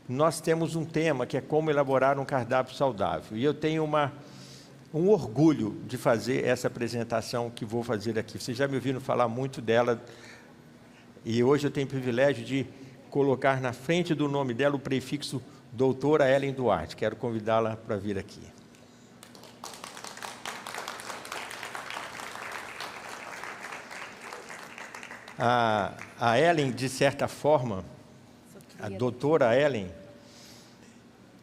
nós temos um tema que é como elaborar um cardápio saudável. E eu tenho um orgulho de fazer essa apresentação que vou fazer aqui. Vocês já me ouviram falar muito dela, e hoje eu tenho o privilégio de colocar na frente do nome dela o prefixo Doutora Ellen Duarte. Quero convidá-la para vir aqui. A Ellen, de certa forma, a doutora Ellen,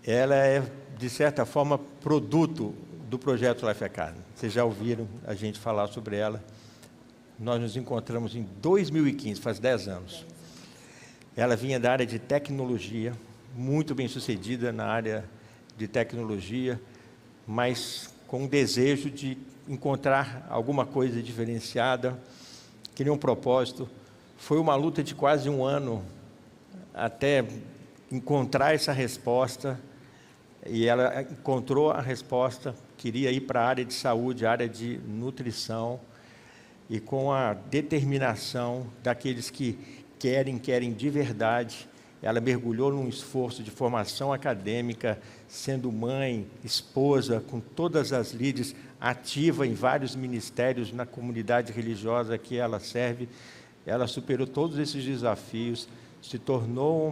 ela é, de certa forma, produto do projeto Life Academy. Vocês já ouviram a gente falar sobre ela. Nós nos encontramos em 2015, faz 10 anos. Ela vinha da área de tecnologia, muito bem sucedida na área de tecnologia, mas com um desejo de encontrar alguma coisa diferenciada, queria um propósito. Foi uma luta de quase um ano até encontrar essa resposta, e ela encontrou a resposta, queria ir para a área de saúde, a área de nutrição, e com a determinação daqueles que querem de verdade, ela mergulhou num esforço de formação acadêmica, sendo mãe, esposa, com todas as lides, ativa em vários ministérios na comunidade religiosa que ela serve. Ela superou todos esses desafios, se tornou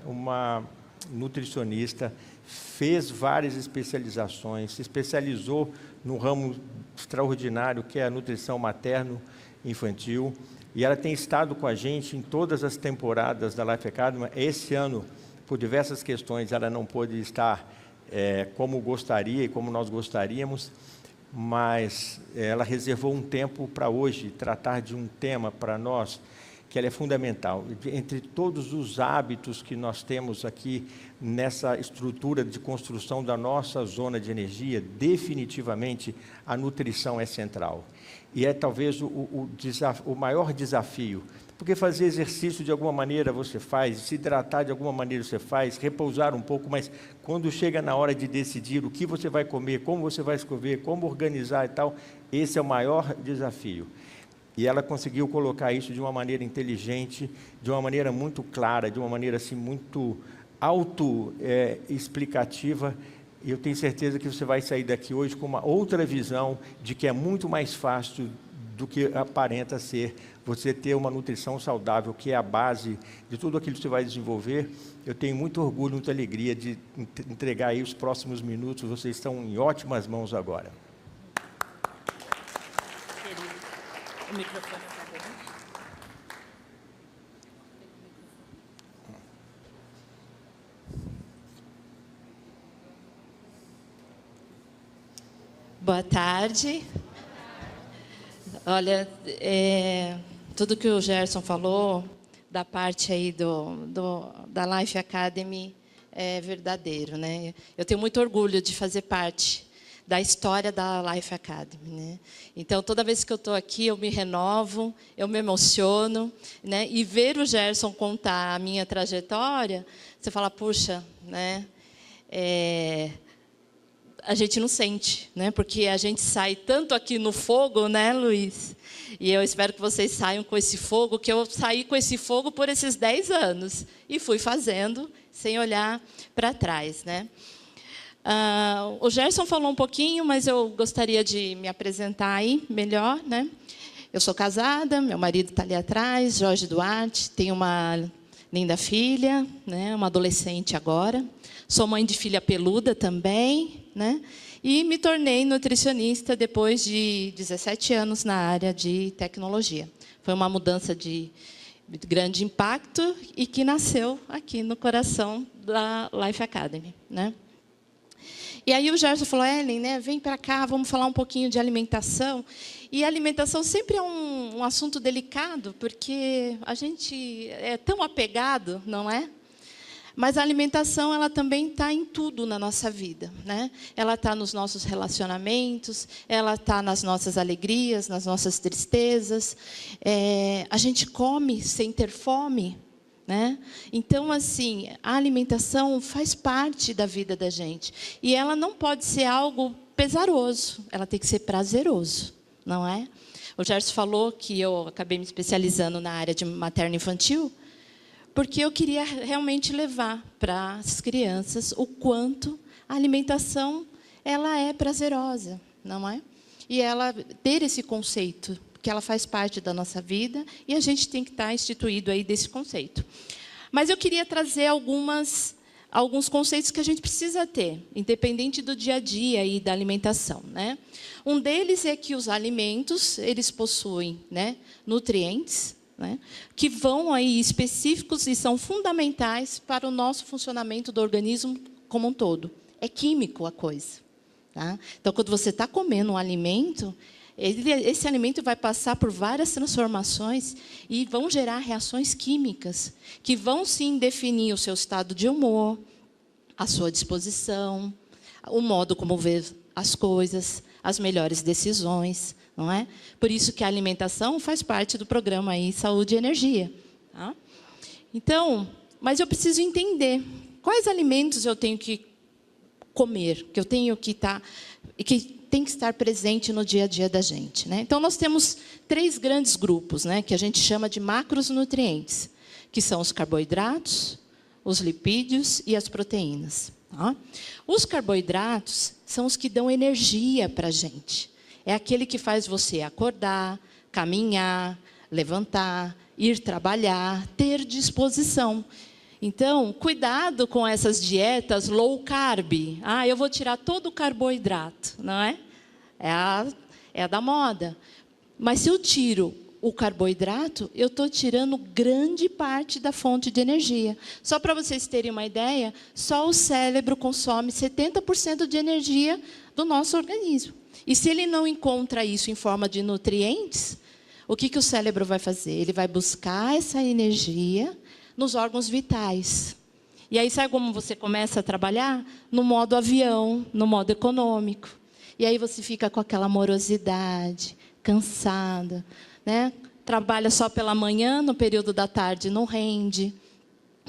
uma nutricionista, fez várias especializações, se especializou no ramo extraordinário que é a nutrição materno-infantil, e ela tem estado com a gente em todas as temporadas da Life Academy. Esse ano, por diversas questões, ela não pôde estar como gostaria e como nós gostaríamos, mas ela reservou um tempo para hoje tratar de um tema para nós que é fundamental. Entre todos os hábitos que nós temos aqui nessa estrutura de construção da nossa zona de energia, definitivamente a nutrição é central. E é talvez o maior desafio, porque fazer exercício de alguma maneira você faz, se hidratar de alguma maneira você faz, repousar um pouco, mas quando chega na hora de decidir o que você vai comer, como você vai escolher, como organizar e tal, esse é o maior desafio. E ela conseguiu colocar isso de uma maneira inteligente, de uma maneira muito clara, de uma maneira assim, muito explicativa. E eu tenho certeza que você vai sair daqui hoje com uma outra visão de que é muito mais fácil do que aparenta ser você ter uma nutrição saudável, que é a base de tudo aquilo que você vai desenvolver. Eu tenho muito orgulho, muita alegria de entregar aí os próximos minutos. Vocês estão em ótimas mãos agora. O microfone está bom? Boa tarde. Olha, tudo que o Gerson falou, da parte aí da Life Academy, é verdadeiro, né? Eu tenho muito orgulho de fazer parte da história da Life Academy, né? Então, toda vez que eu estou aqui, eu me renovo, eu me emociono, né? E ver o Gerson contar a minha trajetória, você fala, puxa, né? A gente não sente, né? Porque a gente sai tanto aqui no fogo, né, Luiz? E eu espero que vocês saiam com esse fogo, que eu saí com esse fogo por esses 10 anos. E fui fazendo, sem olhar para trás, né? O Gerson falou um pouquinho, mas eu gostaria de me apresentar aí melhor, né? Eu sou casada, meu marido está ali atrás, Jorge Duarte, tenho uma linda filha, né? Uma adolescente agora. Sou mãe de filha peluda também, né? E me tornei nutricionista depois de 17 anos na área de tecnologia. Foi uma mudança de grande impacto e que nasceu aqui no coração da Life Academy, né? E aí o Gerson falou, Ellen, né, vem para cá, vamos falar um pouquinho de alimentação. E a alimentação sempre é um assunto delicado, porque a gente é tão apegado, não é? Mas a alimentação, ela também está em tudo na nossa vida, né? Ela está nos nossos relacionamentos, ela está nas nossas alegrias, nas nossas tristezas. A gente come sem ter fome, né? Então, assim, a alimentação faz parte da vida da gente. E ela não pode ser algo pesaroso, ela tem que ser prazeroso, não é? O Gerson falou que eu acabei me especializando na área de materno-infantil, porque eu queria realmente levar para as crianças o quanto a alimentação ela é prazerosa, não é? E ela ter esse conceito, que ela faz parte da nossa vida, e a gente tem que estar instituído aí desse conceito. Mas eu queria trazer alguns conceitos que a gente precisa ter, independente do dia a dia e da alimentação, né? Um deles é que os alimentos, eles possuem, né, nutrientes, né, que vão aí específicos e são fundamentais para o nosso funcionamento do organismo como um todo. É químico a coisa, tá? Então, quando você está comendo um alimento, esse alimento vai passar por várias transformações e vão gerar reações químicas que vão, sim, definir o seu estado de humor, a sua disposição, o modo como vê as coisas, as melhores decisões, não é? Por isso que a alimentação faz parte do programa aí Saúde e Energia. Tá? Então, mas eu preciso entender quais alimentos eu tenho que comer, que eu tenho que tem que estar presente no dia a dia da gente, né? Então, nós temos 3 grandes grupos, né, que a gente chama de macronutrientes, que são os carboidratos, os lipídios e as proteínas. Tá? Os carboidratos são os que dão energia para a gente. É aquele que faz você acordar, caminhar, levantar, ir trabalhar, ter disposição. Então, cuidado com essas dietas low carb. Eu vou tirar todo o carboidrato, não é? É a da moda. Mas se eu tiro o carboidrato, eu estou tirando grande parte da fonte de energia. Só para vocês terem uma ideia, só o cérebro consome 70% de energia do nosso organismo. E se ele não encontra isso em forma de nutrientes, o que o cérebro vai fazer? Ele vai buscar essa energia nos órgãos vitais. E aí, sabe como você começa a trabalhar? No modo avião, no modo econômico. E aí você fica com aquela morosidade, cansada, né? Trabalha só pela manhã, no período da tarde não rende.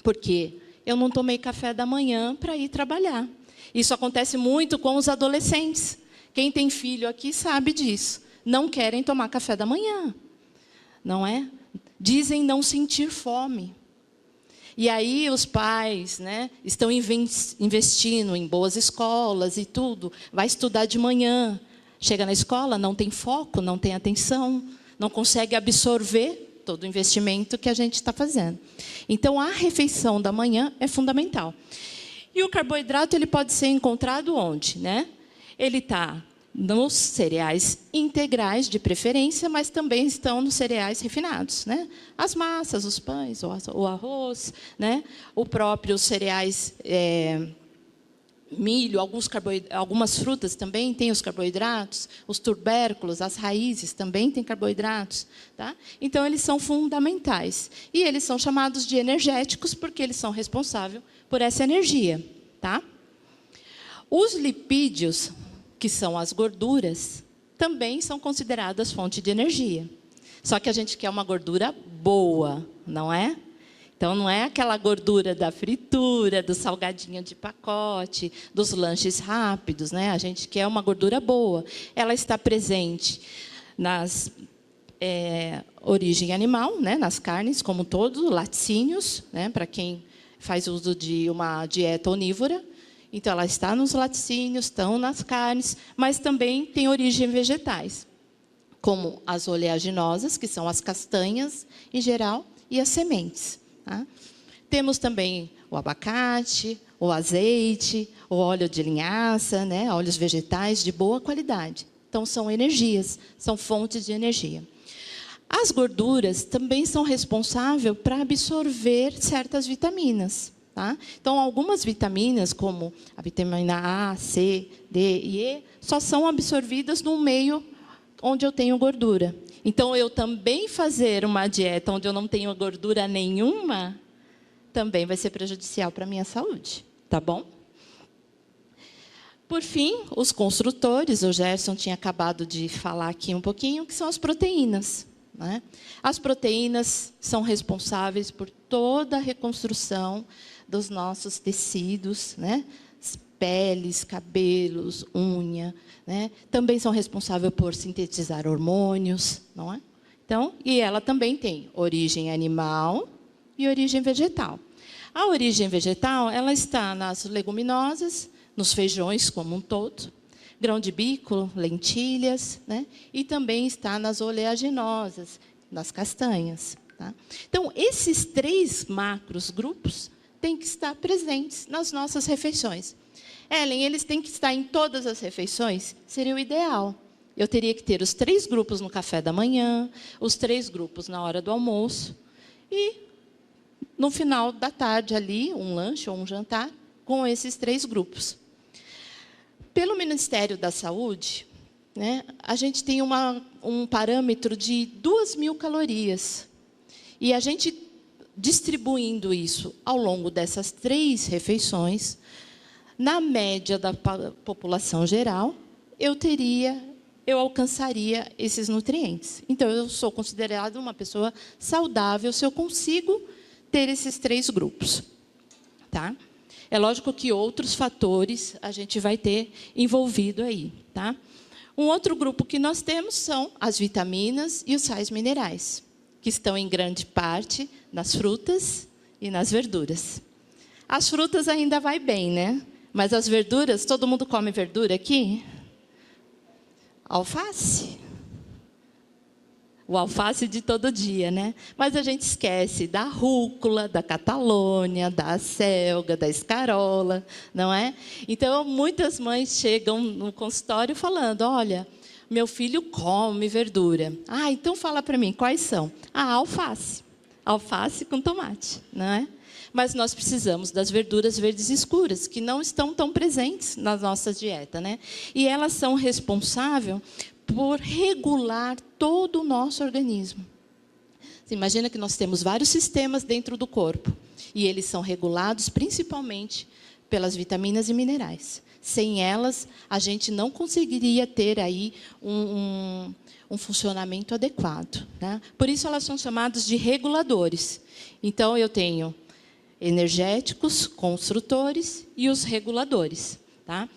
Por quê? Eu não tomei café da manhã para ir trabalhar. Isso acontece muito com os adolescentes. Quem tem filho aqui sabe disso. Não querem tomar café da manhã, não é? Dizem não sentir fome. E aí os pais, né, estão investindo em boas escolas e tudo. Vai estudar de manhã. Chega na escola, não tem foco, não tem atenção, não consegue absorver todo o investimento que a gente está fazendo. Então, a refeição da manhã é fundamental. E o carboidrato ele pode ser encontrado onde, né? Ele está nos cereais integrais, de preferência, mas também estão nos cereais refinados, né? As massas, os pães, o arroz, né? O próprio cereais, milho, algumas frutas também têm os carboidratos, os tubérculos, as raízes também têm carboidratos. Tá? Então, eles são fundamentais. E eles são chamados de energéticos porque eles são responsáveis por essa energia. Tá? Os lipídios, que são as gorduras, também são consideradas fonte de energia. Só que a gente quer uma gordura boa, não é? Então, não é aquela gordura da fritura, do salgadinho de pacote, dos lanches rápidos, né? A gente quer uma gordura boa. Ela está presente nas origem animal, né? Nas carnes, como todo, laticínios, né? Para quem faz uso de uma dieta onívora. Então, ela está nos laticínios, estão nas carnes, mas também tem origem vegetais, como as oleaginosas, que são as castanhas, em geral, e as sementes. Tá? Temos também o abacate, o azeite, o óleo de linhaça, né? Óleos vegetais de boa qualidade. Então, são energias, são fontes de energia. As gorduras também são responsáveis para absorver certas vitaminas. Tá? Então, algumas vitaminas, como a vitamina A, C, D e E, só são absorvidas no meio onde eu tenho gordura. Então, eu também fazer uma dieta onde eu não tenho gordura nenhuma, também vai ser prejudicial para a minha saúde. Tá bom? Por fim, os construtores, o Gerson tinha acabado de falar aqui um pouquinho, que são as proteínas. Né? As proteínas são responsáveis por toda a reconstrução dos nossos tecidos, né? Peles, cabelos, unha, né? Também são responsáveis por sintetizar hormônios, não é? Então, e ela também tem origem animal e origem vegetal. A origem vegetal, ela está nas leguminosas, nos feijões como um todo, grão de bico, lentilhas, né? E também está nas oleaginosas, nas castanhas. Tá? Então, esses 3 macros grupos têm que estar presentes nas nossas refeições. Ellen, eles têm que estar em todas as refeições? Seria o ideal. Eu teria que ter os 3 grupos no café da manhã, os 3 grupos na hora do almoço, e, no final da tarde, ali, um lanche ou um jantar, com esses 3 grupos. Pelo Ministério da Saúde, né, a gente tem um parâmetro de 2.000 calorias. E a gente, distribuindo isso ao longo dessas 3 refeições, na média da população geral, eu alcançaria esses nutrientes. Então, eu sou considerada uma pessoa saudável se eu consigo ter esses 3 grupos. Tá? É lógico que outros fatores a gente vai ter envolvido aí. Tá? Um outro grupo que nós temos são as vitaminas e os sais minerais, que estão em grande parte nas frutas e nas verduras. As frutas ainda vai bem, né? Mas as verduras, todo mundo come verdura aqui? Alface. O alface de todo dia, né? Mas a gente esquece da rúcula, da catalônia, da acelga, da escarola, não é? Então, muitas mães chegam no consultório falando, olha, meu filho come verdura. Ah, então fala para mim, quais são? Ah, alface. Alface com tomate, não é? Mas nós precisamos das verduras verdes escuras, que não estão tão presentes na nossa dieta, né? E elas são responsáveis por regular todo o nosso organismo. Você imagina que nós temos vários sistemas dentro do corpo, e eles são regulados principalmente pelas vitaminas e minerais. Sem elas, a gente não conseguiria ter aí um funcionamento adequado. Né? Por isso, elas são chamadas de reguladores. Então, eu tenho energéticos, construtores e os reguladores. Tá?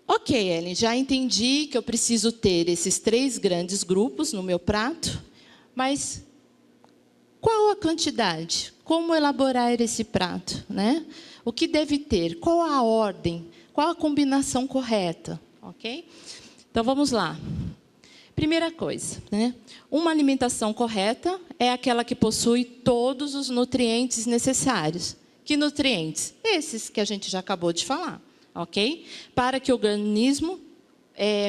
Ok, Ellen, já entendi que eu preciso ter esses 3 grandes grupos no meu prato, mas qual a quantidade? Como elaborar esse prato? Né? O que deve ter? Qual a ordem? Qual a combinação correta? Ok? Então, vamos lá. Primeira coisa, né? Uma alimentação correta é aquela que possui todos os nutrientes necessários. Que nutrientes? Esses que a gente já acabou de falar. Ok? Para que o organismo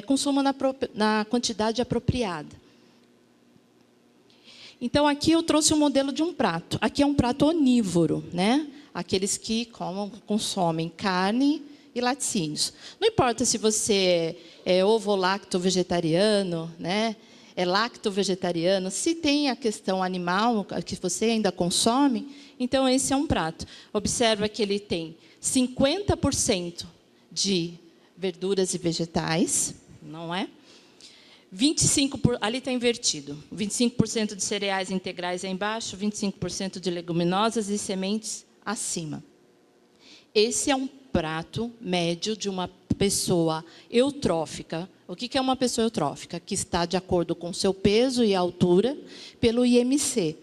consuma na quantidade apropriada. Então, aqui eu trouxe um modelo de um prato. Aqui é um prato onívoro, né? Aqueles que consomem carne e laticínios. Não importa se você é ovo-lacto-vegetariano, né? É lacto-vegetariano, se tem a questão animal que você ainda consome, então esse é um prato. Observa que ele tem 50% de verduras e vegetais, não é? 25%, ali está invertido. 25% de cereais integrais embaixo, 25% de leguminosas e sementes acima. Esse é um prato médio de uma pessoa eutrófica. O que é uma pessoa eutrófica? Que está de acordo com seu peso e altura pelo IMC.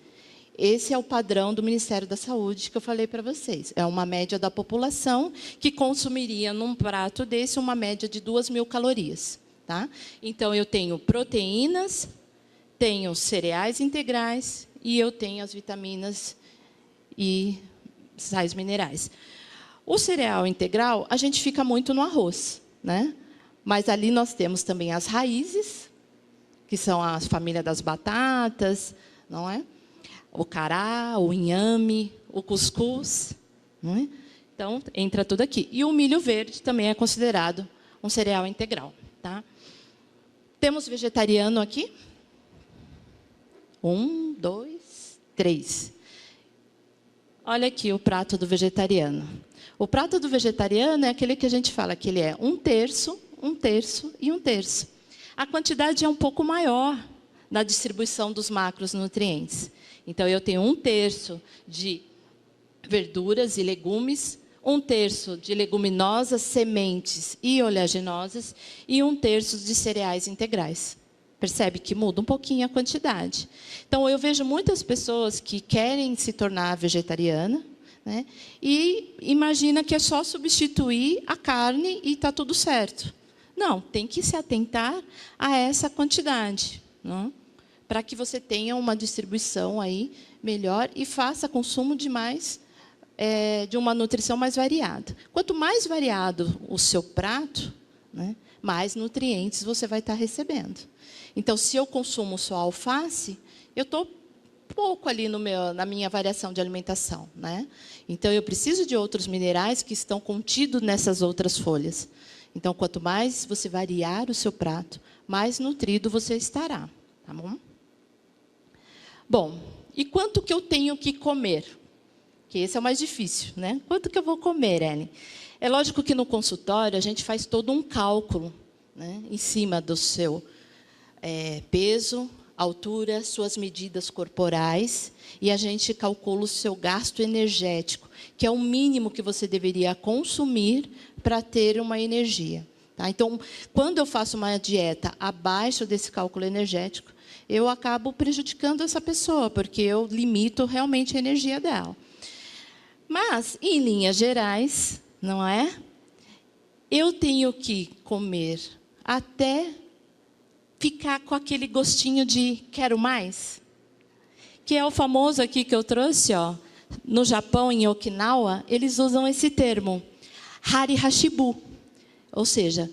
Esse é o padrão do Ministério da Saúde que eu falei para vocês. É uma média da população que consumiria num prato desse uma média de 2.000 calorias. Tá? Então, eu tenho proteínas, tenho cereais integrais e eu tenho as vitaminas e sais minerais. O cereal integral, a gente fica muito no arroz, né? Mas ali nós temos também as raízes, que são a família das batatas, não é? O cará, o inhame, o cuscuz. Não é? Então, entra tudo aqui. E o milho verde também é considerado um cereal integral. Tá? Temos vegetariano aqui? 1, 2, 3. Olha aqui o prato do vegetariano. O prato do vegetariano é aquele que a gente fala que ele é 1/3, 1/3 e 1/3. A quantidade é um pouco maior na distribuição dos macronutrientes. Então, eu tenho 1/3 de verduras e legumes, 1/3 de leguminosas, sementes e oleaginosas e 1/3 de cereais integrais. Percebe que muda um pouquinho a quantidade. Então, eu vejo muitas pessoas que querem se tornar vegetariana, né, e imagina que é só substituir a carne e está tudo certo. Não, tem que se atentar a essa quantidade, não? Para que você tenha uma distribuição aí melhor e faça consumo de uma nutrição mais variada. Quanto mais variado o seu prato, né, mais nutrientes você vai estar recebendo. Então, se eu consumo só alface, eu estou pouco ali na minha variação de alimentação, né? Então, eu preciso de outros minerais que estão contidos nessas outras folhas. Então, quanto mais você variar o seu prato, mais nutrido você estará, tá bom? Bom, e quanto que eu tenho que comer? Que esse é o mais difícil, né? Quanto que eu vou comer, Ellen? É lógico que no consultório a gente faz todo um cálculo, né, em cima do seu peso, altura, suas medidas corporais, e a gente calcula o seu gasto energético, que é o mínimo que você deveria consumir para ter uma energia. Tá? Então, quando eu faço uma dieta abaixo desse cálculo energético, eu acabo prejudicando essa pessoa, porque eu limito realmente a energia dela. Mas, em linhas gerais, não é? Eu tenho que comer até ficar com aquele gostinho de quero mais, que é o famoso aqui que eu trouxe, ó, no Japão, em Okinawa, eles usam esse termo, hari hashibu, ou seja,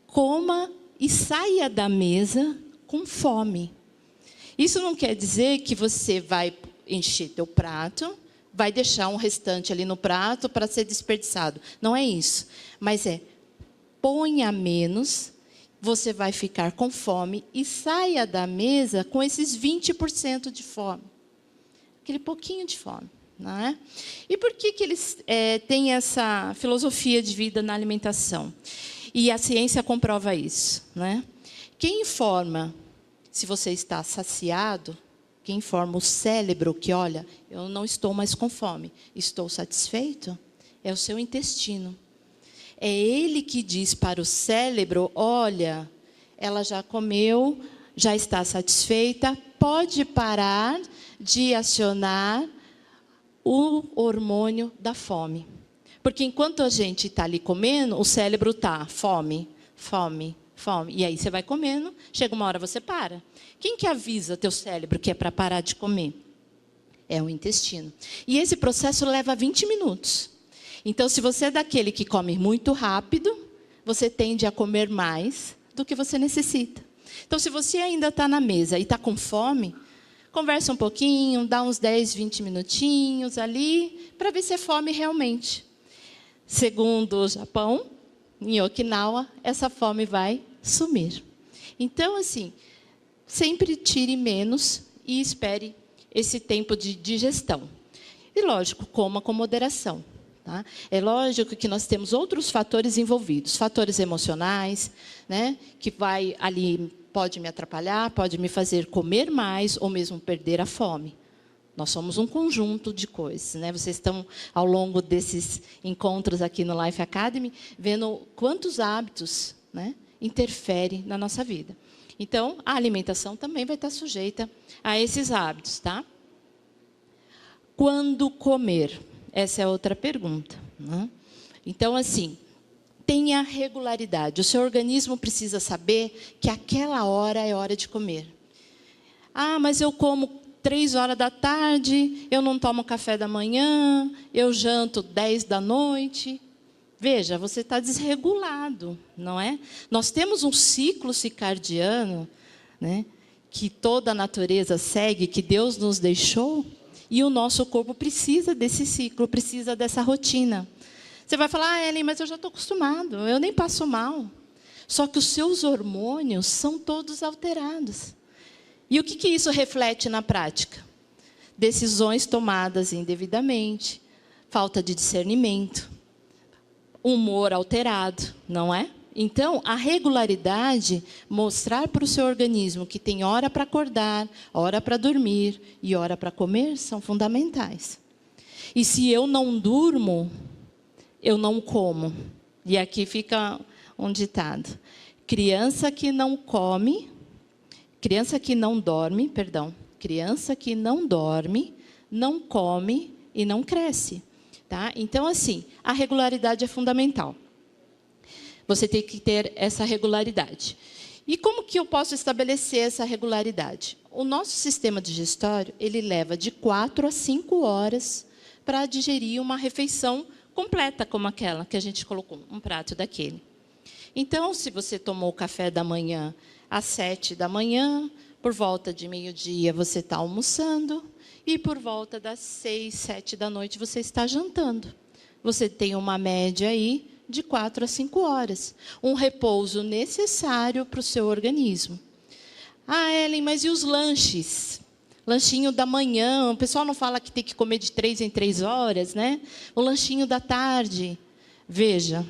coma e saia da mesa com fome. Isso não quer dizer que você vai encher teu prato, vai deixar um restante ali no prato para ser desperdiçado. Não é isso, mas ponha menos, você vai ficar com fome e saia da mesa com esses 20% de fome. Aquele pouquinho de fome. Não é? E por que eles têm essa filosofia de vida na alimentação? E a ciência comprova isso. Né? Quem informa se você está saciado, quem informa o cérebro que, olha, eu não estou mais com fome, estou satisfeito, é o seu intestino. É ele que diz para o cérebro, olha, ela já comeu, já está satisfeita, pode parar de acionar o hormônio da fome. Porque enquanto a gente está ali comendo, o cérebro está fome, fome, fome. E aí você vai comendo, chega uma hora você para. Quem que avisa teu cérebro que é para parar de comer? É o intestino. E esse processo leva 20 minutos. Então, se você é daquele que come muito rápido, você tende a comer mais do que você necessita. Então, se você ainda está na mesa e está com fome, conversa um pouquinho, dá uns 10, 20 minutinhos ali, para ver se é fome realmente. Segundo o Japão, em Okinawa, essa fome vai sumir. Então, assim, sempre tire menos e espere esse tempo de digestão. E, lógico, coma com moderação. Tá? É lógico que nós temos outros fatores envolvidos, fatores emocionais, né, que pode me atrapalhar, pode me fazer comer mais ou mesmo perder a fome. Nós somos um conjunto de coisas. Né? Vocês estão, ao longo desses encontros aqui no Life Academy, vendo quantos hábitos, né, interferem na nossa vida. Então, a alimentação também vai estar sujeita a esses hábitos. Tá? Quando comer? Essa é outra pergunta. Né? Então, assim, tenha regularidade. O seu organismo precisa saber que aquela hora é hora de comer. Ah, mas eu como 3 horas da tarde, eu não tomo café da manhã, eu janto 10 da noite. Veja, você está desregulado, não é? Nós temos um ciclo circadiano, né, que toda a natureza segue, que Deus nos deixou, e o nosso corpo precisa desse ciclo, precisa dessa rotina. Você vai falar, Ellen, mas eu já estou acostumado, eu nem passo mal. Só que os seus hormônios são todos alterados. E o que isso reflete na prática? Decisões tomadas indevidamente, falta de discernimento, humor alterado, não é? Então, a regularidade, mostrar para o seu organismo que tem hora para acordar, hora para dormir e hora para comer, são fundamentais. E se eu não durmo, eu não como. E aqui fica um ditado. Criança que não come, Criança que não dorme, não come e não cresce. Tá? Então, assim, a regularidade é fundamental. Você tem que ter essa regularidade. E como que eu posso estabelecer essa regularidade? O nosso sistema digestório, ele leva de 4 a 5 horas para digerir uma refeição completa, como aquela que a gente colocou, um prato daquele. Então, se você tomou o café da manhã às 7 da manhã, por volta de meio-dia você está almoçando, e por volta das 6, 7 da noite você está jantando. Você tem uma média aí de 4 a 5 horas. Um repouso necessário para o seu organismo. Ah, Ellen, mas e os lanches? Lanchinho da manhã, o pessoal não fala que tem que comer de 3 em 3 horas, né? O lanchinho da tarde. Veja,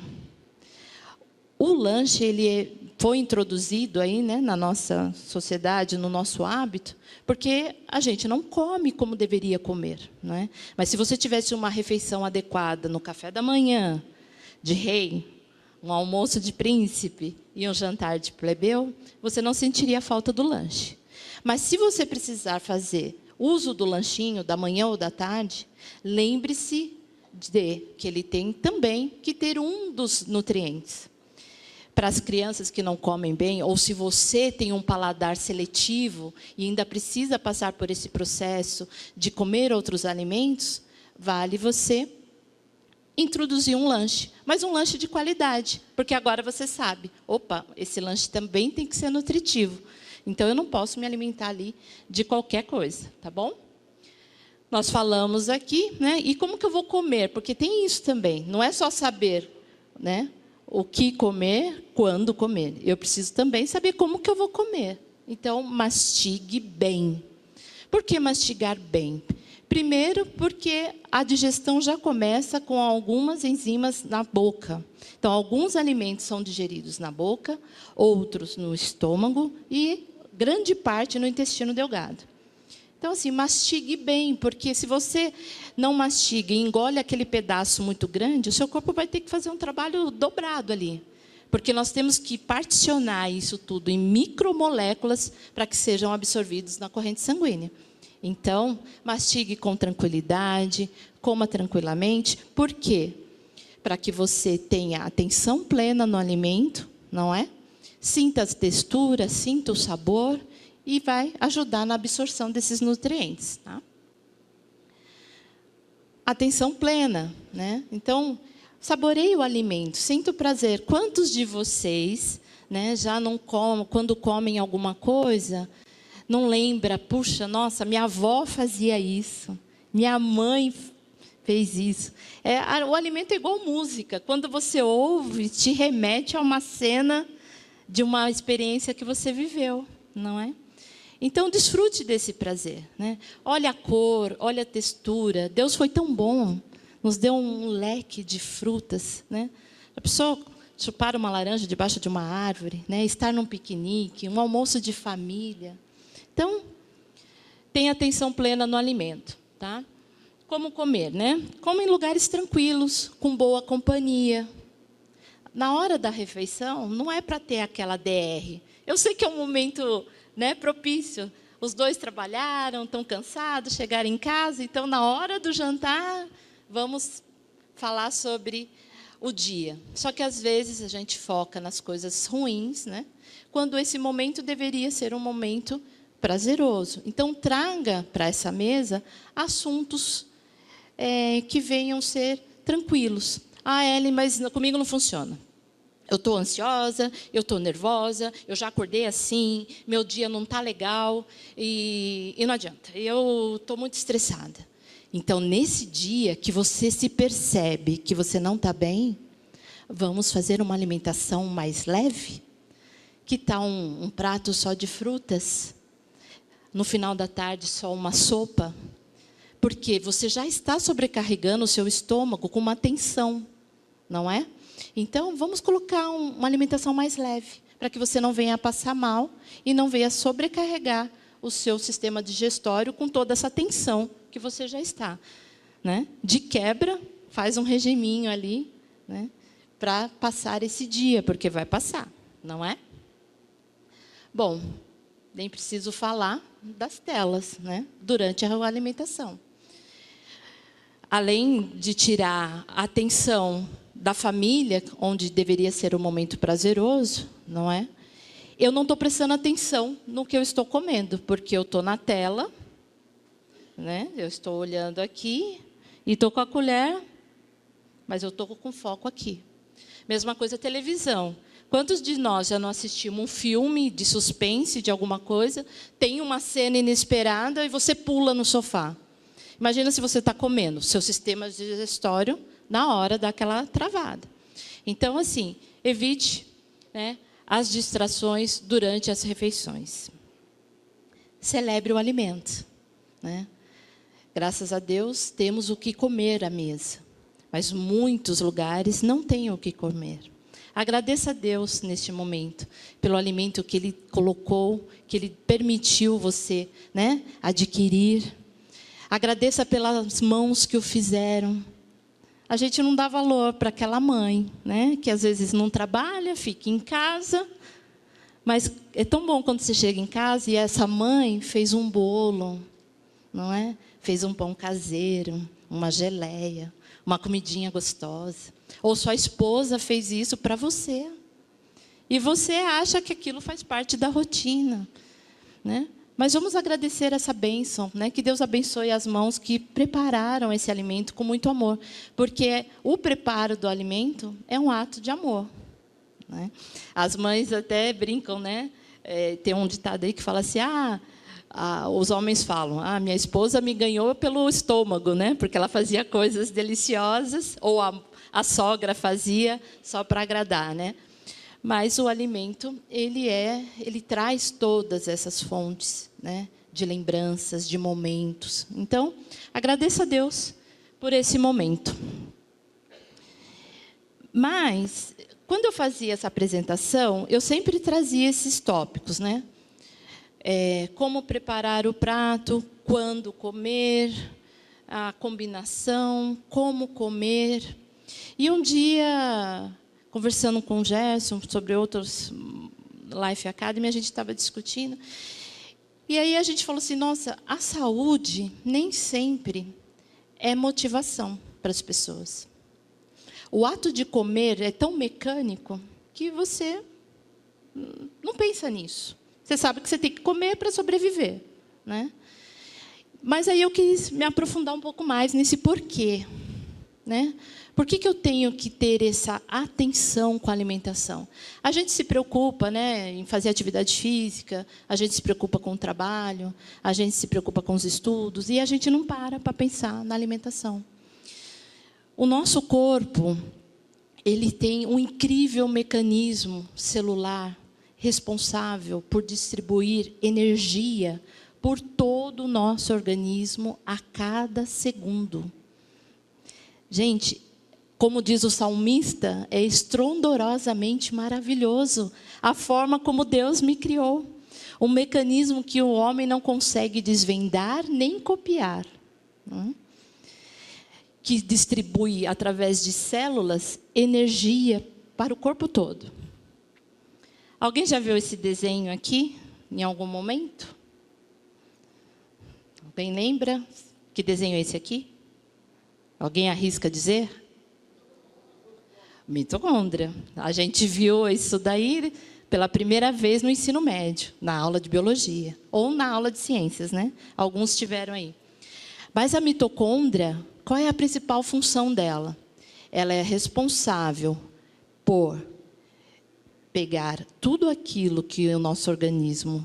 o lanche ele foi introduzido aí, né, na nossa sociedade, no nosso hábito, porque a gente não come como deveria comer, não é? Mas se você tivesse uma refeição adequada no café da manhã, de rei, um almoço de príncipe e um jantar de plebeu, você não sentiria a falta do lanche. Mas se você precisar fazer uso do lanchinho da manhã ou da tarde, lembre-se de que ele tem também que ter um dos nutrientes. Para as crianças que não comem bem, ou se você tem um paladar seletivo e ainda precisa passar por esse processo de comer outros alimentos, vale você introduzir um lanche, mas um lanche de qualidade, porque agora você sabe, opa, esse lanche também tem que ser nutritivo. Então, eu não posso me alimentar ali de qualquer coisa, tá bom? Nós falamos aqui, né? E como que eu vou comer? Porque tem isso também, não é só saber, né, o que comer, quando comer. Eu preciso também saber como que eu vou comer. Então, mastigue bem. Por que mastigar bem? Primeiro, porque a digestão já começa com algumas enzimas na boca. Então, alguns alimentos são digeridos na boca, outros no estômago e grande parte no intestino delgado. Então, assim, mastigue bem, porque se você não mastiga e engole aquele pedaço muito grande, o seu corpo vai ter que fazer um trabalho dobrado ali. Porque nós temos que particionar isso tudo em micromoléculas para que sejam absorvidos na corrente sanguínea. Então, mastigue com tranquilidade, coma tranquilamente. Por quê? Para que você tenha atenção plena no alimento, não é? Sinta a textura, sinta o sabor e vai ajudar na absorção desses nutrientes. Tá? Atenção plena, né? Então, saboreie o alimento, sinta o prazer. Quantos de vocês, né, já não comem, quando comem alguma coisa, não lembra, puxa, nossa, minha avó fazia isso, minha mãe fez isso. O alimento é igual música. Quando você ouve, te remete a uma cena de uma experiência que você viveu, não é? Então, desfrute desse prazer, né? Olha a cor, olha a textura. Deus foi tão bom, nos deu um leque de frutas, né? A pessoa chupar uma laranja debaixo de uma árvore, né? Estar num piquenique, um almoço de família. Então, tenha atenção plena no alimento, tá? Como comer, né? Coma em lugares tranquilos, com boa companhia. Na hora da refeição, não é para ter aquela DR. Eu sei que é um momento, né, propício. Os dois trabalharam, estão cansados, chegaram em casa. Então, na hora do jantar, vamos falar sobre o dia. Só que, às vezes, a gente foca nas coisas ruins, né? Quando esse momento deveria ser um momento prazeroso. Então, traga para essa mesa assuntos que venham ser tranquilos. Ah, Ellen, mas comigo não funciona. Eu estou ansiosa, eu estou nervosa, eu já acordei assim, meu dia não está legal e não adianta. Eu estou muito estressada. Então, nesse dia que você se percebe que você não está bem, vamos fazer uma alimentação mais leve? Que tal um prato só de frutas? No final da tarde, só uma sopa? Porque você já está sobrecarregando o seu estômago com uma tensão, não é? Então, vamos colocar uma alimentação mais leve, para que você não venha a passar mal e não venha sobrecarregar o seu sistema digestório com toda essa tensão que você já está, né? De quebra, faz um regiminho ali, né, para passar esse dia, porque vai passar, não é? Bom, nem preciso falar das telas, né, durante a alimentação. Além de tirar a atenção da família, onde deveria ser um momento prazeroso, não é? Eu não estou prestando atenção no que eu estou comendo, porque eu estou na tela, né? Eu estou olhando aqui e estou com a colher, mas eu estou com foco aqui. Mesma coisa a televisão. Quantos de nós já não assistimos um filme de suspense, de alguma coisa, tem uma cena inesperada e você pula no sofá? Imagina se você está comendo, seu sistema digestório, na hora daquela travada. Então, assim, evite, né, as distrações durante as refeições. Celebre o alimento, né? Graças a Deus, temos o que comer à mesa, mas muitos lugares não têm o que comer. Agradeça a Deus neste momento, pelo alimento que Ele colocou, que Ele permitiu você, né, adquirir. Agradeça pelas mãos que o fizeram. A gente não dá valor para aquela mãe, né, que às vezes não trabalha, fica em casa. Mas é tão bom quando você chega em casa e essa mãe fez um bolo, não é? Fez um pão caseiro, uma geleia, uma comidinha gostosa. Ou sua esposa fez isso para você. E você acha que aquilo faz parte da rotina, né? Mas vamos agradecer essa bênção, né? Que Deus abençoe as mãos que prepararam esse alimento com muito amor. Porque o preparo do alimento é um ato de amor, né? As mães até brincam, né? Tem um ditado aí que fala assim, os homens falam, minha esposa me ganhou pelo estômago, né? Porque ela fazia coisas deliciosas, ou a sogra fazia só para agradar, né? Mas o alimento, ele traz todas essas fontes, né, de lembranças, de momentos. Então, agradeça a Deus por esse momento. Mas, quando eu fazia essa apresentação, eu sempre trazia esses tópicos, né? Como preparar o prato, quando comer, a combinação, como comer. E um dia, conversando com o Gerson sobre outros Life Academy, a gente estava discutindo. E aí a gente falou assim, nossa, a saúde nem sempre é motivação para as pessoas. O ato de comer é tão mecânico que você não pensa nisso. Você sabe que você tem que comer para sobreviver, né? Mas aí eu quis me aprofundar um pouco mais nesse porquê, né? Por que eu tenho que ter essa atenção com a alimentação? A gente se preocupa, né, em fazer atividade física, a gente se preocupa com o trabalho, a gente se preocupa com os estudos, e a gente não para pensar na alimentação. O nosso corpo, ele tem um incrível mecanismo celular responsável por distribuir energia por todo o nosso organismo a cada segundo. Gente, como diz o salmista, é estrondorosamente maravilhoso a forma como Deus me criou. Um mecanismo que o homem não consegue desvendar nem copiar, né? Que distribui, através de células, energia para o corpo todo. Alguém já viu esse desenho aqui, em algum momento? Alguém lembra? Que desenho é esse aqui? Alguém arrisca dizer? Mitocôndria. A gente viu isso daí pela primeira vez no ensino médio, na aula de biologia, ou na aula de ciências, né? Alguns tiveram aí. Mas a mitocôndria, qual é a principal função dela? Ela é responsável por pegar tudo aquilo que o nosso organismo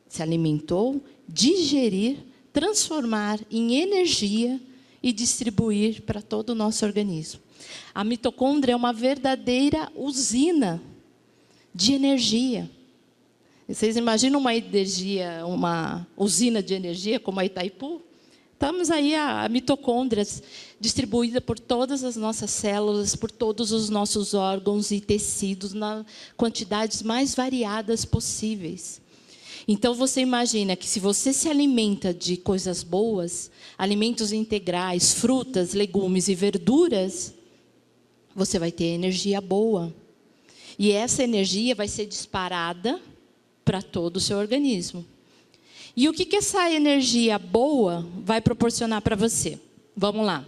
se alimentou, digerir, transformar em energia e distribuir para todo o nosso organismo. A mitocôndria é uma verdadeira usina de energia. Vocês imaginam uma usina de energia como a Itaipu? Estamos aí a mitocôndrias distribuída por todas as nossas células, por todos os nossos órgãos e tecidos, nas quantidades mais variadas possíveis. Então, você imagina que se você se alimenta de coisas boas, alimentos integrais, frutas, legumes e verduras, você vai ter energia boa. E essa energia vai ser disparada para todo o seu organismo. E o que essa energia boa vai proporcionar para você? Vamos lá.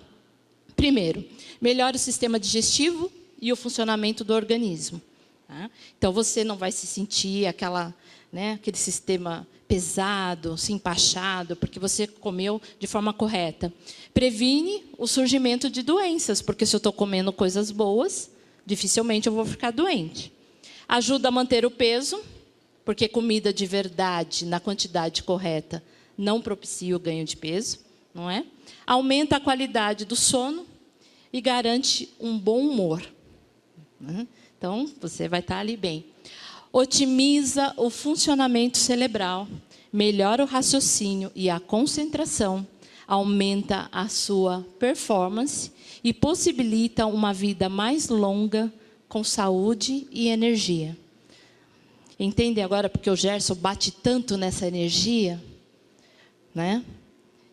Primeiro, melhora o sistema digestivo e o funcionamento do organismo. Tá? Então, você não vai se sentir aquele sistema pesado, assim, empachado, porque você comeu de forma correta. Previne o surgimento de doenças, porque se eu estou comendo coisas boas, dificilmente eu vou ficar doente. Ajuda a manter o peso, porque comida de verdade, na quantidade correta, não propicia o ganho de peso, não é? Aumenta a qualidade do sono e garante um bom humor. Então, você vai estar ali bem. Otimiza o funcionamento cerebral, melhora o raciocínio e a concentração, aumenta a sua performance e possibilita uma vida mais longa, com saúde e energia. Entende agora porque o Gerson bate tanto nessa energia? Né?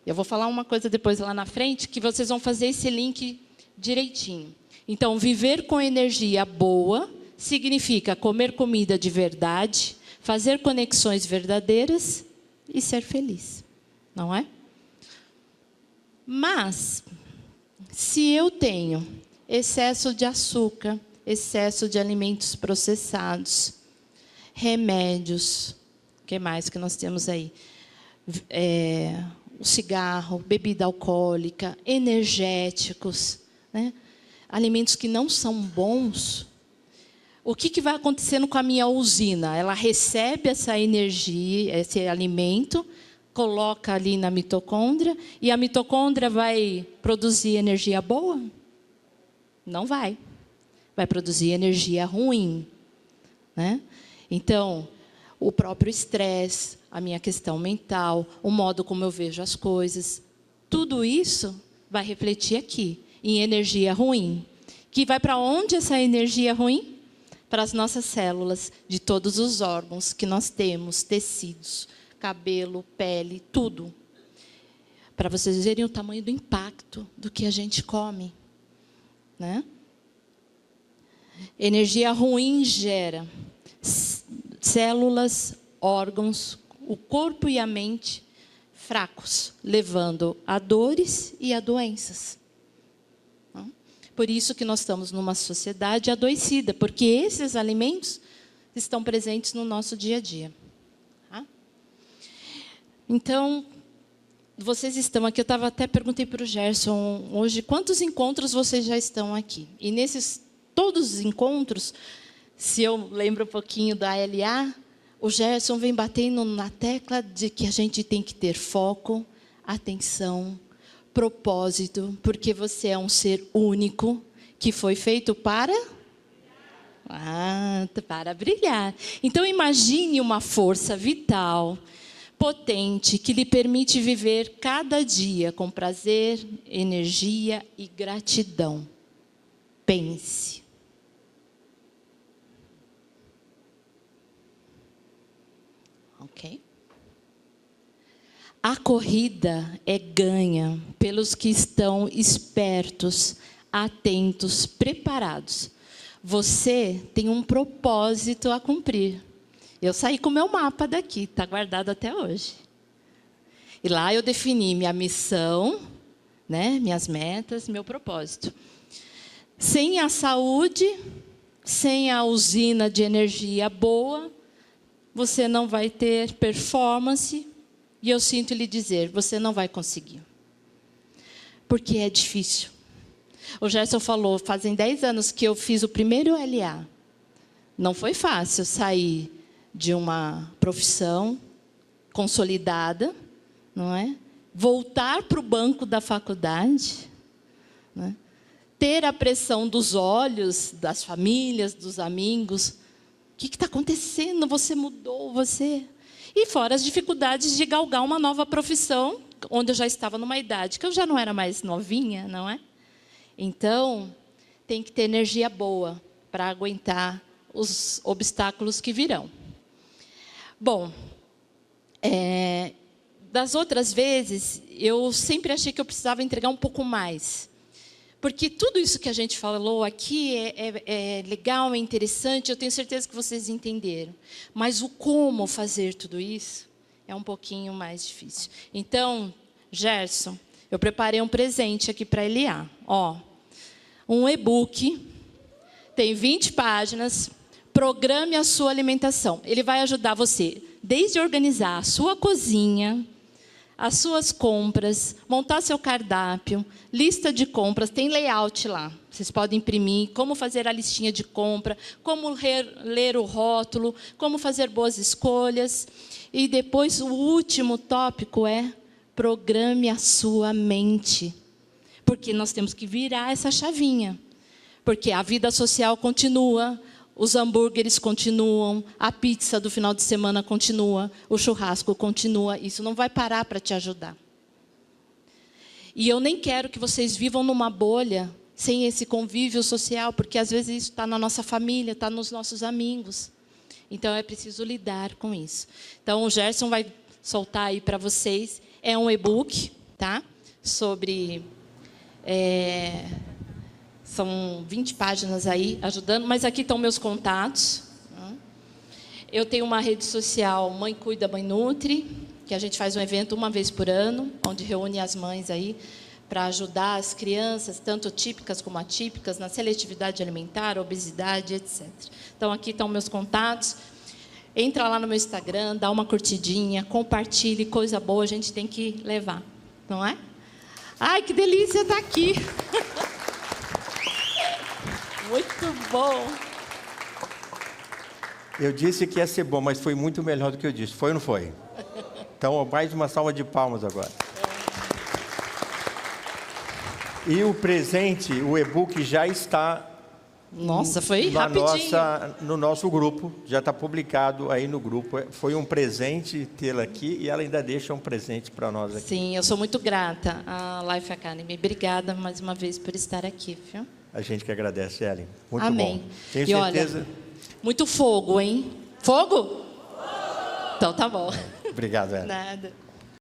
Eu vou falar uma coisa depois lá na frente, que vocês vão fazer esse link direitinho. Então, viver com energia boa significa comer comida de verdade, fazer conexões verdadeiras e ser feliz. Não é? Mas, se eu tenho excesso de açúcar, excesso de alimentos processados, remédios, o que mais que nós temos aí? O cigarro, bebida alcoólica, energéticos, né? Alimentos que não são bons. O que vai acontecendo com a minha usina? Ela recebe essa energia, esse alimento, coloca ali na mitocôndria, e a mitocôndria vai produzir energia boa? Não vai. Vai produzir energia ruim. Né? Então, o próprio estresse, a minha questão mental, o modo como eu vejo as coisas, tudo isso vai refletir aqui, em energia ruim. Que vai para onde essa energia ruim? Para as nossas células, de todos os órgãos que nós temos, tecidos, cabelo, pele, tudo. Para vocês verem o tamanho do impacto do que a gente come. Né? Energia ruim gera células, órgãos, o corpo e a mente fracos, levando a dores e a doenças. Por isso que nós estamos numa sociedade adoecida, porque esses alimentos estão presentes no nosso dia a dia. Tá? Então, vocês estão aqui, eu até perguntei para o Gerson hoje, quantos encontros vocês já estão aqui? E nesses todos os encontros, se eu lembro um pouquinho da LA, o Gerson vem batendo na tecla de que a gente tem que ter foco, atenção, propósito, porque você é um ser único que foi feito para brilhar. Então, imagine uma força vital, potente, que lhe permite viver cada dia com prazer, energia e gratidão. Pense. Ok? A corrida é ganha pelos que estão espertos, atentos, preparados. Você tem um propósito a cumprir. Eu saí com o meu mapa daqui, está guardado até hoje. E lá eu defini minha missão, né, minhas metas, meu propósito. Sem a saúde, sem a usina de energia boa, você não vai ter performance. E eu sinto lhe dizer, você não vai conseguir. Porque é difícil. O Gerson falou, fazem 10 anos que eu fiz o primeiro LA. Não foi fácil sair de uma profissão consolidada, não é? Voltar para o banco da faculdade, né? Ter a pressão dos olhos, das famílias, dos amigos. O que está acontecendo? Você mudou, você... E fora as dificuldades de galgar uma nova profissão, onde eu já estava numa idade que eu já não era mais novinha, não é? Então, tem que ter energia boa para aguentar os obstáculos que virão. Bom, das outras vezes, eu sempre achei que eu precisava entregar um pouco mais. Porque tudo isso que a gente falou aqui é legal, é interessante, eu tenho certeza que vocês entenderam. Mas o como fazer tudo isso é um pouquinho mais difícil. Então, Gerson, eu preparei um presente aqui para Eliá. Ó, um e-book, tem 20 páginas, Programe a Sua Alimentação. Ele vai ajudar você desde organizar a sua cozinha, as suas compras, montar seu cardápio, lista de compras, tem layout lá. Vocês podem imprimir, como fazer a listinha de compra, como ler o rótulo, como fazer boas escolhas. E depois, o último tópico é programe a sua mente. Porque nós temos que virar essa chavinha. Porque a vida social continua, os hambúrgueres continuam, a pizza do final de semana continua, o churrasco continua. Isso não vai parar para te ajudar. E eu nem quero que vocês vivam numa bolha sem esse convívio social, porque às vezes isso está na nossa família, está nos nossos amigos. Então é preciso lidar com isso. Então o Gerson vai soltar aí para vocês. É um e-book, tá? Sobre... São 20 páginas aí ajudando, mas aqui estão meus contatos. Eu tenho uma rede social Mãe Cuida, Mãe Nutre, que a gente faz um evento uma vez por ano, onde reúne as mães aí para ajudar as crianças, tanto típicas como atípicas, na seletividade alimentar, obesidade, etc. Então, aqui estão meus contatos. Entra lá no meu Instagram, dá uma curtidinha, compartilhe, coisa boa a gente tem que levar, não é? Ai, que delícia estar aqui! Muito bom. Eu disse que ia ser bom, mas foi muito melhor do que eu disse. Foi ou não foi? Então, mais uma salva de palmas agora. E o presente, o e-book já está... Nossa, foi rapidinho. No nosso grupo, já está publicado aí no grupo. Foi um presente tê-la aqui e ela ainda deixa um presente para nós aqui. Sim, eu sou muito grata à Life Academy. Obrigada mais uma vez por estar aqui, viu? A gente que agradece, Ellen. Muito Amém. bom. Tenho certeza... Olha, muito fogo, hein? Fogo? Então tá bom. Obrigado, Ellen. Nada.